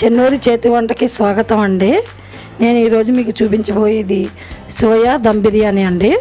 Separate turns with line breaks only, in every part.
చెన్నూరి చేతి వంటకి స్వాగతం అండి. నేను ఈరోజు మీకు చూపించబోయేది సోయా దమ్ బిర్యానీ అండి.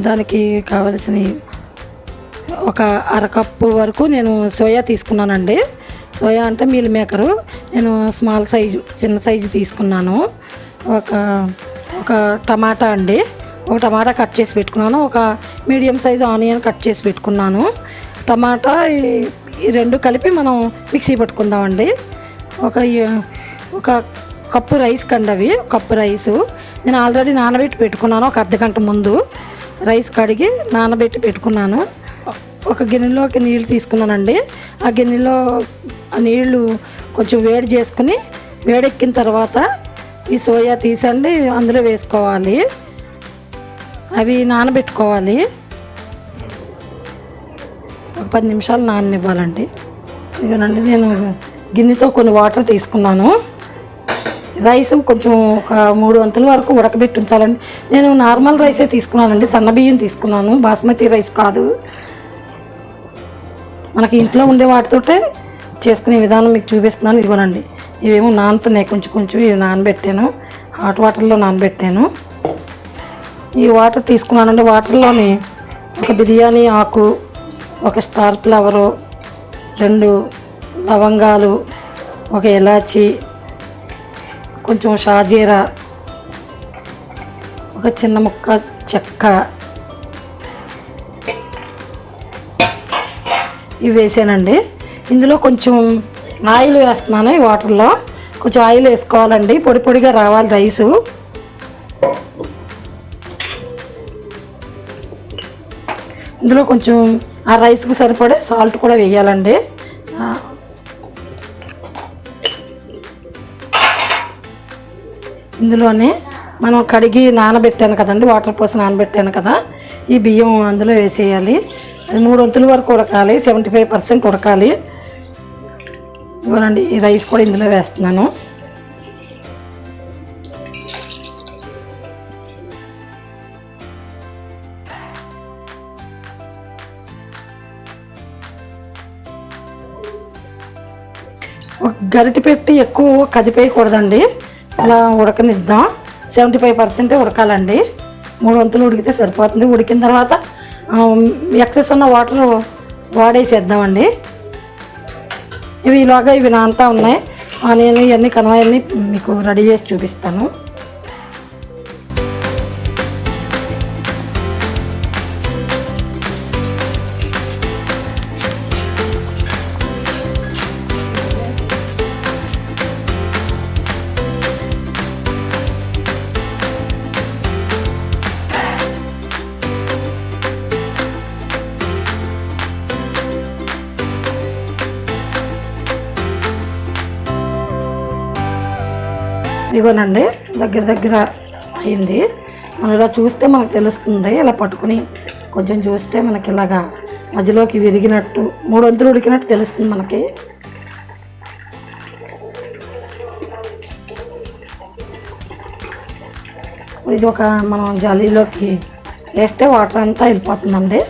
దానికి కావలసిన ఒక అరకప్పు వరకు నేను సోయా తీసుకున్నానండి. సోయా అంటే మీల్ మేకరు. నేను స్మాల్ సైజు చిన్న సైజు తీసుకున్నాను. ఒక టమాటా అండి, ఒక టమాటా కట్ చేసి పెట్టుకున్నాను. ఒక మీడియం సైజు ఆనియన్ కట్ చేసి పెట్టుకున్నాను. టమాటా ఈ రెండు కలిపి మనం మిక్సీ పట్టుకుందామండి. ఒక కప్పు రైస్ కండి, అవి కప్పు రైసు నేను ఆల్రెడీ నానబెట్టి పెట్టుకున్నాను. ఒక అర్ధగంట ముందు రైస్ కడిగి నానబెట్టి పెట్టుకున్నాను. ఒక గిన్నెలోకి నీళ్ళు తీసుకున్నానండి. ఆ గిన్నెలో నీళ్ళు కొంచెం వేడి చేసుకుని వేడెక్కిన తర్వాత ఈ సోయా తీసండి అందులో వేసుకోవాలి. అవి నానబెట్టుకోవాలి. ఒక 10 నిమిషాలు నాననివ్వాలండి. ఇదేనండి, నేను గిన్నెతో కొన్ని వాటర్ తీసుకున్నాను. రైస్ కొంచెం ఒక 3 వంతుల వరకు ఉడకబెట్టి ఉంచాలండి. నేను నార్మల్ రైసే తీసుకున్నానండి, సన్న బియ్యం తీసుకున్నాను, బాస్మతి రైస్ కాదు. మనకి ఇంట్లో ఉండే వాటితోటే చేసుకునే విధానం మీకు చూపిస్తున్నాను. ఇవ్వనండి, ఇవేమో నానుతున్నాయి కొంచెం ఇవి నానబెట్టాను, హాట్ వాటర్లో నానబెట్టాను. ఈ వాటర్ తీసుకున్నానండి. వాటర్లోని ఒక బిర్యానీ ఆకు, ఒక స్టార్ ఫ్లవరు, 2 లవంగాలు, ఒక ఇలాచి, కొంచెం షాజీరా, ఒక చిన్న ముక్క చెక్క, ఇవి వేసానండి. ఇందులో కొంచెం ఆయిల్ వేస్తున్నాను. ఈ వాటర్లో కొంచెం ఆయిల్ వేసుకోవాలండి, పొడి పొడిగా రావాలి రైసు. ఇందులో కొంచెం ఆ రైస్కి సరిపడే సాల్ట్ కూడా వేయాలండి. ఇందులోనే మనం కడిగి నానబెట్టాను కదండి, వాటర్ పోసి నానబెట్టాను కదా, ఈ బియ్యం అందులో వేసేయాలి. అది 3 వంతుల వరకు ఉడకాలి, 75% ఉడకాలి. ఇవ్వనండి, ఈ రైస్ కూడా ఇందులో వేస్తున్నాను. ఒక గరిటె పెట్టి ఎక్కువ కదిపేయకూడదండి, ఇలా ఉడకనిద్దాం. 75% ఉడకాలండి. 3 వంతులు ఉడికితే సరిపోతుంది. ఉడికిన తర్వాత ఎక్సెస్ ఉన్న వాటర్ వాడేసేద్దామండి. ఇవి నాంతా ఉన్నాయి. నేను ఇవన్నీ కనవాయన్నీ మీకు రెడీ చేసి చూపిస్తాను. ఇదిగోనండి, దగ్గర అయింది. మనం ఇలా చూస్తే మనకు తెలుస్తుంది. ఇలా పట్టుకుని కొంచెం చూస్తే మనకి ఇలాగా మధ్యలోకి విరిగినట్టు 3 వంతులు ఉడికినట్టు తెలుస్తుంది మనకి. ఇది మనం జాలీలోకి వేస్తే వాటర్ అంతా వెళ్ళిపోతుందండి.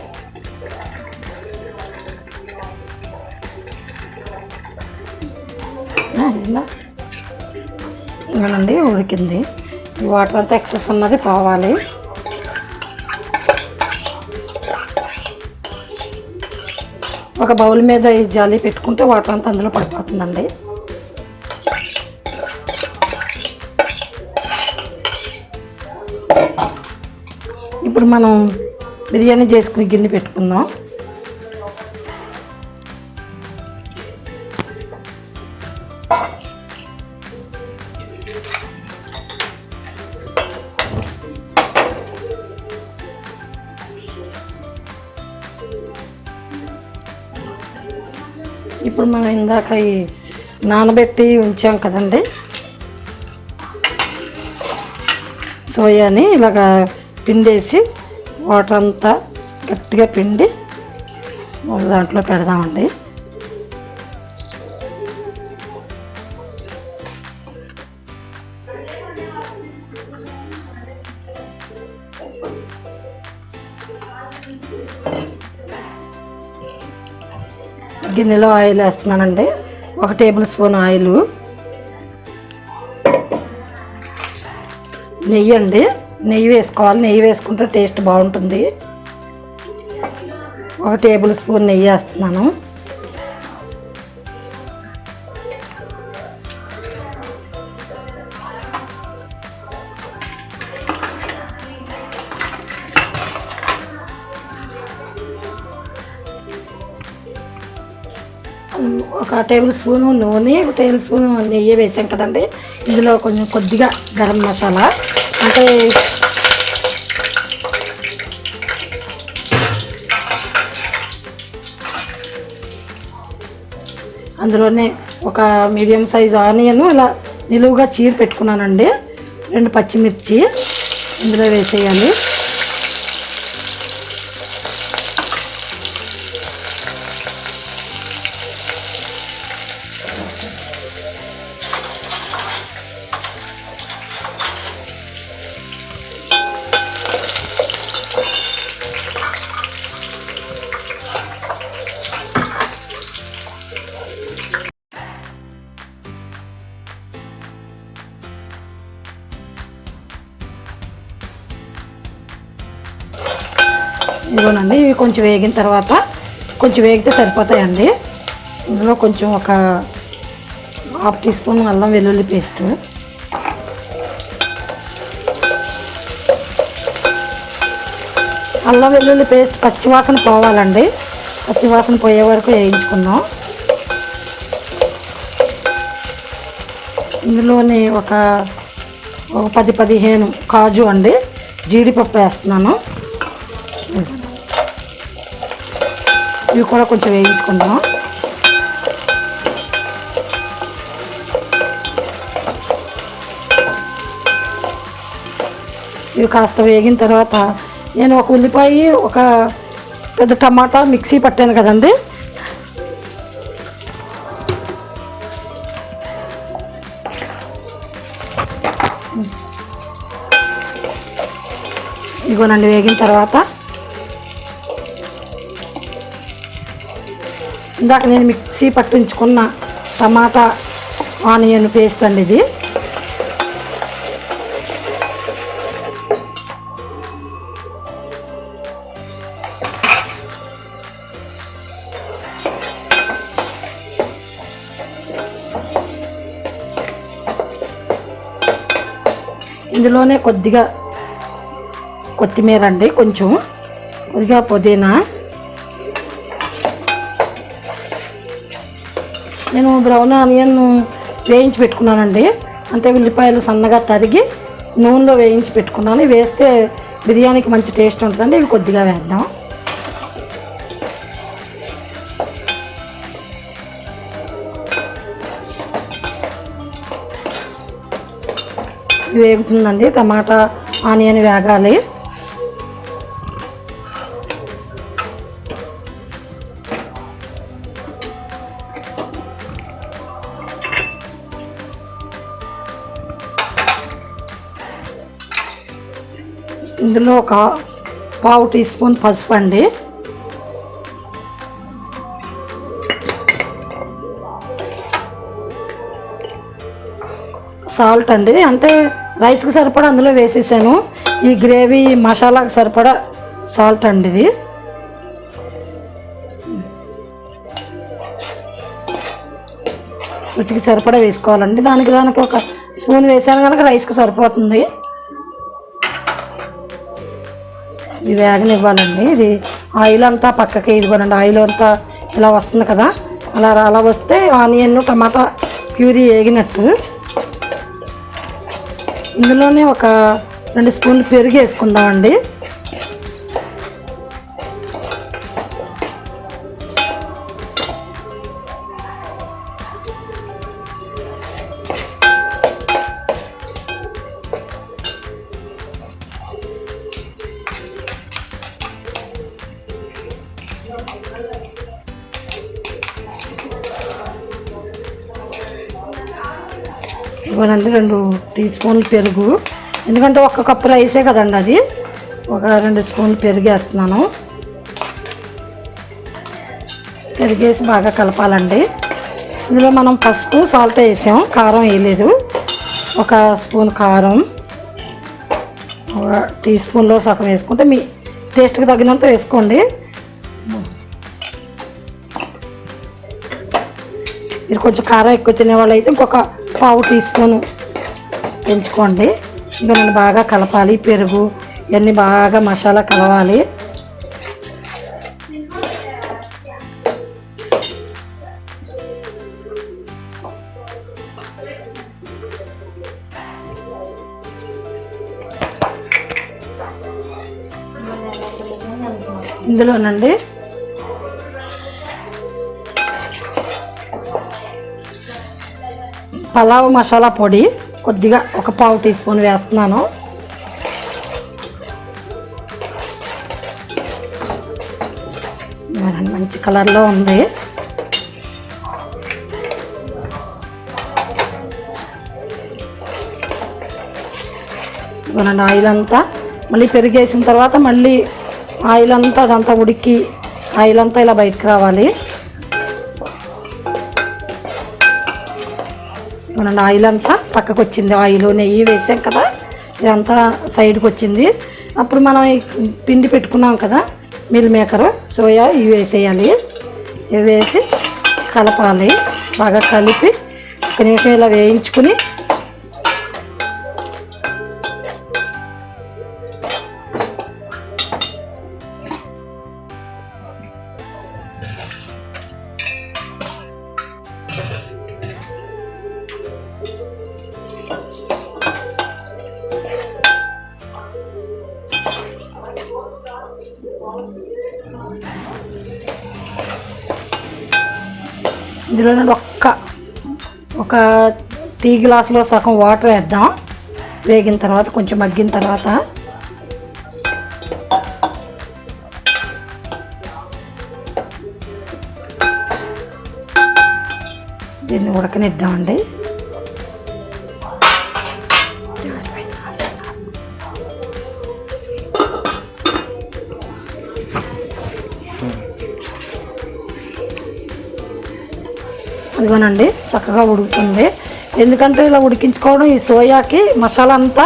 ఇలా ఇవ్వనండి, ఉడికింది. ఈ వాటర్ అంతా ఎక్సెస్ ఉన్నది పోవాలి. ఒక బౌల్ మీద ఈ జాలి పెట్టుకుంటే వాటర్ అంతా అందులో పడిపోతుందండి. ఇప్పుడు మనం బిర్యానీ చేసుకుని గిన్నె పెట్టుకుందాం. ఇప్పుడు మనం ఇందాక ఈ నానబెట్టి ఉంచాం కదండి, సోయాని ఇలాగా పిండేసి వాటర్ అంతా గట్టిగా పిండి దాంట్లో పెడదామండి. గిన్నెలో ఆయిల్ వేస్తున్నానండి. 1 టేబుల్ స్పూన్ ఆయిల్. నెయ్యి అండి, నెయ్యి వేసుకోవాలి. నెయ్యి వేసుకుంటే టేస్ట్ బాగుంటుంది. 1 టేబుల్ స్పూన్ నెయ్యి వేస్తున్నాను. ఒక టేబుల్ స్పూను నూనె, 1 టేబుల్ స్పూన్ నెయ్యి వేసాం కదండి. ఇందులో కొద్దిగా గరం మసాలా, అంటే అందులోనే ఒక మీడియం సైజు ఆనియన్ ఇలా నిలువుగా చీర పెట్టుకున్నానండి. 2 పచ్చిమిర్చి ఇందులో వేసేయాలి. ఇదిగోనండి, ఇవి కొంచెం వేగిన తర్వాత, కొంచెం వేగితే సరిపోతాయండి. ఇందులో కొంచెం ఒక 1/2 టీ స్పూన్ అల్లం వెల్లుల్లి పేస్ట్, అల్లం వెల్లుల్లి పేస్ట్ పచ్చివాసన పోవాలండి. పచ్చివాసన పోయే వరకు వేయించుకుందాం. ఇందులోని ఒక 10-15 కాజు అండి, జీడిపప్పు వేస్తున్నాను. ఇవి కూడా కొంచెం వేయించుకుందాం. ఇవి కాస్త వేగిన తర్వాత నేను 1 ఉల్లిపాయ, 1 పెద్ద టమాటా మిక్సీ పట్టాను కదండి, ఇదిగోనండి. వేగిన తర్వాత ఇందాక నేను మిక్సీ పట్టించుకున్న టమాటా ఆనియన్ పేస్ట్ అండి ఇది. ఇందులోనే కొద్దిగా కొత్తిమీర అండి, కొంచెం కొద్దిగా పుదీనా. నేను బ్రౌన్ ఆనియన్ వేయించి పెట్టుకున్నానండి, అంటే ఉల్లిపాయలు సన్నగా తరిగి నూనెలో వేయించి పెట్టుకున్నాను. వేస్తే బిర్యానీకి మంచి టేస్ట్ ఉంటుందండి. ఇవి కొద్దిగా వేద్దాం. వేగుతుందండి, టమాటా ఆనియన్ వేగాలి. ఇందులో ఒక 1/2 టీ స్పూన్ పసుపు అండి, సాల్ట్ అండి, అంటే రైస్కి సరిపడా అందులో వేసేసాను. ఈ గ్రేవీ మసాలాకి సరిపడా సాల్ట్ అండి ఇది. రుచికి సరిపడా వేసుకోవాలండి. దానికి 1 స్పూన్ వేసాను కనుక రైస్కి సరిపోతుంది. ఇది వేగనివ్వాలండి. ఇది ఆయిల్ అంతా పక్కకి ఇదిగోనండి, ఆయిల్ అంతా ఇలా వస్తుంది కదా, అలా వస్తే ఆనియన్ టమాటా ప్యూరీ వేగినట్టు. ఇందులోనే ఒక 2 స్పూన్లు పెరుగు వేసుకుందామండి. ఇవ్వనండి 2 టీ స్పూన్లు పెరుగు, ఎందుకంటే 1 కప్పు రైసే కదండి అది. ఒక 2 స్పూన్లు పెరుగు వేస్తున్నాను. పెరిగేసి బాగా కలపాలండి. ఇందులో మనం పసుపు సాల్ట్ వేసాం, కారం వేయలేదు. 1 స్పూన్ కారం, 1 టీ స్పూన్లో సగం వేసుకుంటే మీ టేస్ట్కి తగినంత వేసుకోండి. మీరు కొంచెం కారం ఎక్కువ తినేవాళ్ళు అయితే ఇంకొక 1/2 టీ స్పూను పెంచుకోండి. ఇంకా నేను బాగా కలపాలి. పెరుగు ఇవన్నీ బాగా మసాలా కలవాలి. ఇందులోనండి పలావ్ మసాలా పొడి కొద్దిగా 1/4 టీ స్పూన్ వేస్తున్నాను. మంచి కలర్లో ఉంది. ఇవ్వనండి ఆయిల్ అంతా మళ్ళీ పెరిగేసిన తర్వాత మళ్ళీ ఆయిల్ అంతా అదంతా ఉడికి ఆయిల్ అంతా ఇలా బయటకు రావాలి. ఇవ్వనండి ఆయిల్ అంతా పక్కకు వచ్చింది. ఆయిల్ నెయ్యి వేసాం కదా, ఇదంతా సైడ్కి వచ్చింది. అప్పుడు మనం పిండి పెట్టుకున్నాం కదా మిల్ మేకర్, సోయా ఇవి వేసేయాలి. ఇవి వేసి కలపాలి. బాగా కలిపి 1 నిమిషం ఇలా వేయించుకుని ఇందులో ఒక టీ గ్లాసులో సగం వాటర్ వేద్దాం. వేగిన తర్వాత కొంచెం మగ్గిన తర్వాత దీన్ని ఉడకనిద్దామండి. ఇదిగోనండి చక్కగా ఉడుకుతుంది. ఎందుకంటే ఇలా ఉడికించుకోవడం ఈ సోయాకి మసాలా అంతా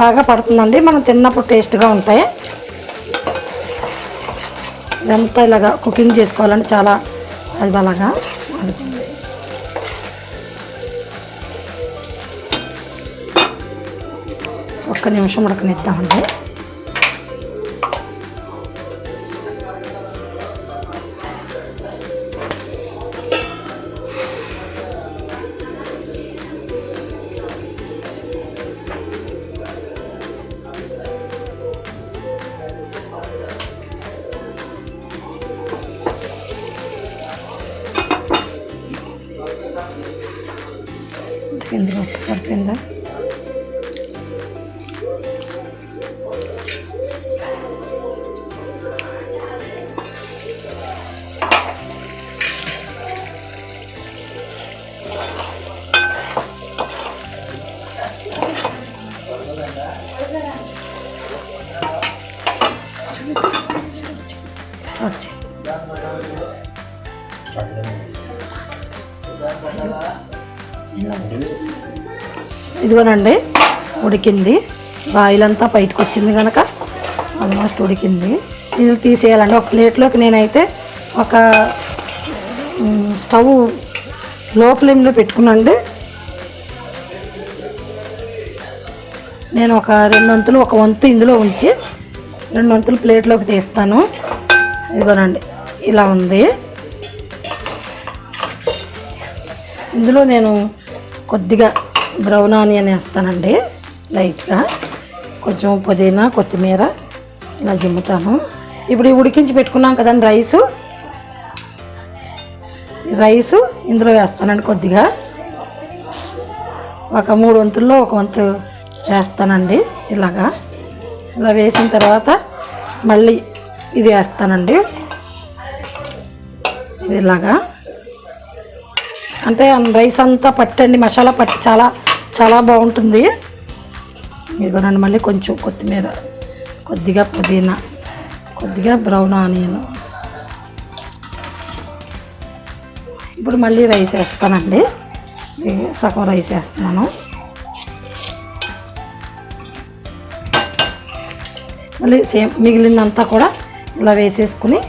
బాగా పడుతుందండి, మనం తిన్నప్పుడు టేస్ట్గా ఉంటాయి. ఇదంతా ఇలాగా కుకింగ్ చేసుకోవాలంటే చాలా అది అలాగా ఉడుకుతుంది. 1 నిమిషం ఉడకనిద్దామండి. ఇందులో సరిపోయిందా? ఇదిగోనండి ఉడికింది. ఆయిల్ అంతా బయటకు వచ్చింది కనుక ఆల్మోస్ట్ ఉడికింది. ఇది తీసేయాలండి. ఒక ప్లేట్లోకి నేనైతే ఒక స్టవ్ లో ఫ్లేమ్లో పెట్టుకున్నాండి. నేను ఒక 2 వంతులు 1 వంతు ఇందులో ఉంచి 2 వంతులు ప్లేట్లోకి తీస్తాను. ఇదిగోనండి ఇలా ఉంది. ఇందులో నేను కొద్దిగా బ్రౌన్ ఆనియన్ వేస్తానండి, లైట్గా కొంచెం పుదీనా కొత్తిమీర ఇలా జిమ్ముతాను. ఇప్పుడు ఉడికించి పెట్టుకున్నాం కదండి రైసు ఇందులో వేస్తానండి. కొద్దిగా ఒక 3 వంతుల్లో 1 వంతు వేస్తానండి. ఇలా వేసిన తర్వాత మళ్ళీ ఇది వేస్తానండి. ఇలాగా అంటే రైస్ అంతా పట్టండి, మసాలా పట్టి చాలా చాలా బాగుంటుంది. ఇదిగోనండి మళ్ళీ కొంచెం కొత్తిమీర, కొద్దిగా పుదీనా, కొద్దిగా బ్రౌన్ ఆనియన్. ఇప్పుడు మళ్ళీ రైస్ వేస్తానండి. సగం రైస్ వేస్తున్నాను. మళ్ళీ సేమ్ మిగిలిందంతా కూడా ఇలా వేసేసుకుని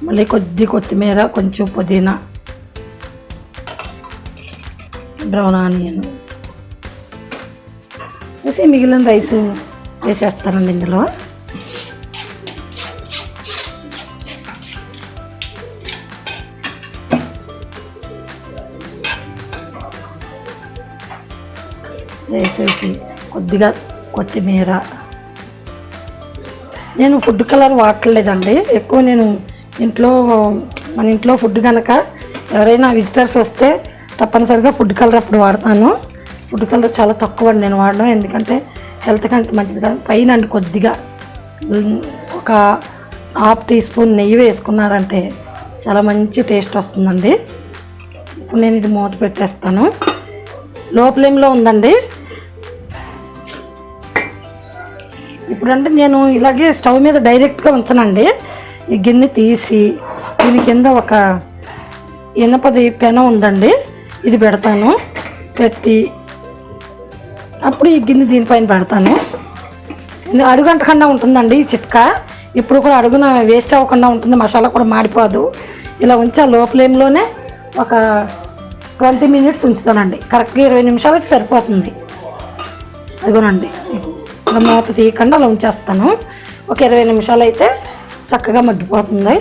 మళ్ళీ కొద్ది కొత్తిమీర, కొంచెం పుదీనా, బ్రౌన్ ఆనియన్ వేసి మిగిలిన రైసు వేసేస్తానండి ఇందులో. వేసేసి కొద్దిగా కొత్తిమీర. నేను ఫుడ్ కలర్ వాడలేదండి ఎక్కువ. నేను మన ఇంట్లో ఫుడ్ కనుక ఎవరైనా విజిటర్స్ వస్తే తప్పనిసరిగా ఫుడ్ కలర్ అప్పుడు వాడతాను. ఫుడ్ కలర్ చాలా తక్కువ అండి నేను వాడడం, ఎందుకంటే హెల్త్కి అంత మంచిది కాదు. పైన అండి కొద్దిగా ఒక హాఫ్ టీ స్పూన్ నెయ్యి వేసుకున్నారంటే చాలా మంచి టేస్ట్ వస్తుందండి. ఇప్పుడు నేను ఇది మూత పెట్టేస్తాను. లో ఫ్లేమ్లో ఉందండి. ఇప్పుడంటే నేను ఇలాగే స్టవ్ మీద డైరెక్ట్గా ఉంచనండి. ఈ గిన్నె తీసి దీని కింద ఒక ఇనపది పెనం ఉందండి, ఇది పెడతాను. పెట్టి అప్పుడు ఈ గిన్నె దీనిపైన పెడతాను. అడుగంటకుండా ఉంటుందండి ఈ చిట్కా. ఇప్పుడు కూడా అడుగున వేస్ట్ అవ్వకుండా ఉంటుంది, మసాలా కూడా మాడిపోదు. ఇలా ఉంచా లో ఫ్లేమ్లోనే ఒక 20 మినిట్స్ ఉంచుతానండి. కరెక్ట్గా 20 నిమిషాలకి సరిపోతుంది. అదిగోనండి ఇలా మూత తీయకుండా అలా ఉంచేస్తాను. ఒక 20 నిమిషాలు అయితే చక్కగా మగ్గిపోతుంది.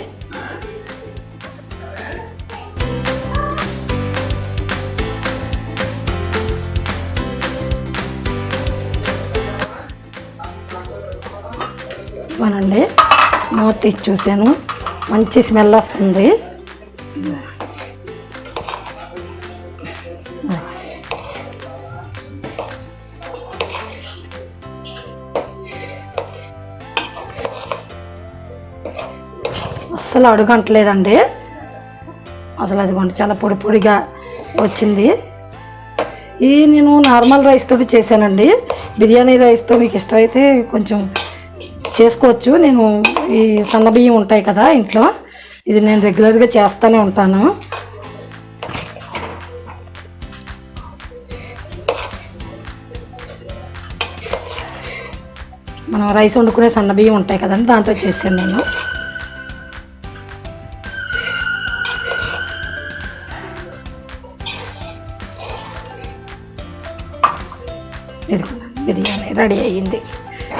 ఇవ్వనండి మూత తీసి చూసాను, మంచి స్మెల్ వస్తుంది. అస్సలు అడుగంటలేదండి. అసలు అదిగోండి చాలా పొడి పొడిగా వచ్చింది. ఈ నేను నార్మల్ రైస్ తోటి చేశానండి. బిర్యానీ రైస్తో మీకు ఇష్టమైతే కొంచెం చేసుకోవచ్చు. నేను ఈ సన్న బియ్యం ఉంటాయి కదా ఇంట్లో, ఇది నేను రెగ్యులర్గా చేస్తూనే ఉంటాను. మనం రైస్ వండుకునే సన్న బియ్యం ఉంటాయి కదండి, దాంతో చేశాను నేను. ఇది బిర్యానీ రెడీ అయ్యింది.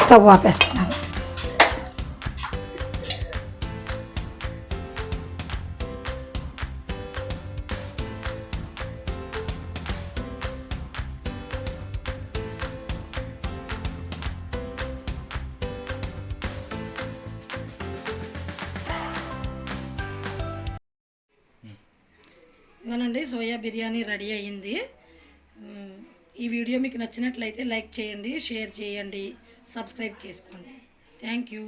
స్టవ్ ఆపేస్తున్నాను. ఇవనండి సోయా బిర్యానీ రెడీ అయ్యింది. ఈ వీడియో మీకు నచ్చినట్లయితే లైక్ చేయండి, షేర్ చేయండి, సబ్స్క్రైబ్ చేసుకోండి. Thank you.